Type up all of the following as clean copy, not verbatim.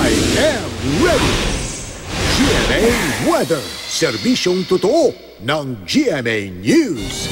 I am ready! GMA Weather, serbisyong totoo ng GMA News.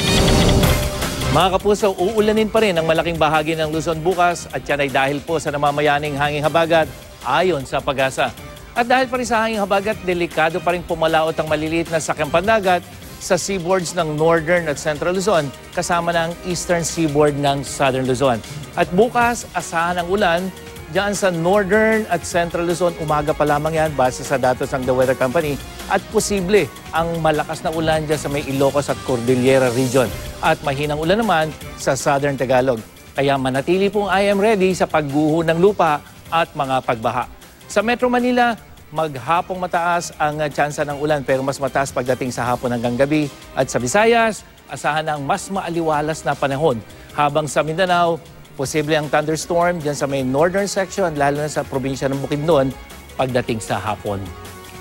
Mga kapuso, uulanin pa rin ang malaking bahagi ng Luzon bukas at yan ay dahil po sa namamayaning hanging habagat ayon sa Pag-asa. At dahil pa rin sa hanging habagat, delikado pa rin pumalaot ang maliliit na sakyang pandagat sa seaboards ng Northern at Central Luzon kasama ng Eastern Seaboard ng Southern Luzon. At bukas, asahan ang ulan diyan sa Northern at Central Luzon, umaga pa lamang yan base sa datos ng The Weather Company at posible ang malakas na ulan diyan sa may Ilocos at Cordillera region at mahinang ulan naman sa Southern Tagalog. Kaya manatili pong I am ready sa pagguho ng lupa at mga pagbaha. Sa Metro Manila, maghapong mataas ang tsansa ng ulan pero mas mataas pagdating sa hapon hanggang gabi. At sa Visayas, asahan ang mas maaliwalas na panahon. Habang sa Mindanao, posible ang thunderstorm dyan sa may northern section, lalo na sa probinsya ng Bukidnon, pagdating sa hapon.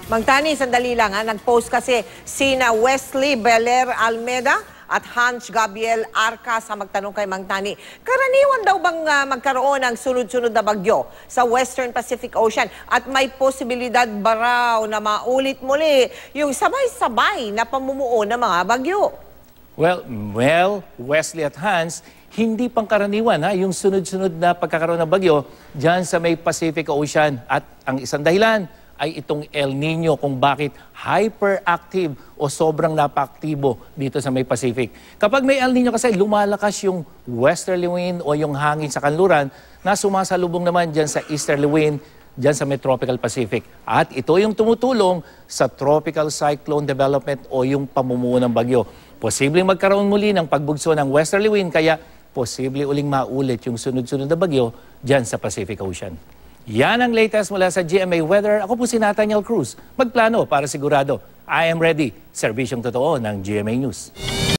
Mang Tani, sandali lang ha. Nag-post kasi sina Wesley Beler Almeda at Hans Gabriel Arca sa magtanong kay Mang Tani. Karaniwan daw bang magkaroon ng sunod-sunod na bagyo sa Western Pacific Ocean at may posibilidad ba raw na maulit muli yung sabay-sabay na pamumuo ng mga bagyo? Well, Wesley at Hans, hindi pangkaraniwan yung sunod-sunod na pagkakaroon ng bagyo dyan sa may Pacific Ocean. At ang isang dahilan ay itong El Nino kung bakit hyperactive o sobrang napaktibo dito sa may Pacific. Kapag may El Nino kasi lumalakas yung westerly wind o yung hangin sa kanluran na sumasalubong naman dyan sa easterly wind dyan sa may tropical Pacific. At ito yung tumutulong sa tropical cyclone development o yung pamumuo ng bagyo. Posibleng magkaroon muli ng pagbugso ng westerly wind kaya posible uling maulit yung sunod-sunod na bagyo dyan sa Pacific Ocean. Yan ang latest mula sa GMA Weather. Ako po si Nathaniel Cruz. Magplano para sigurado. I am ready. Serbisyong totoo ng GMA News.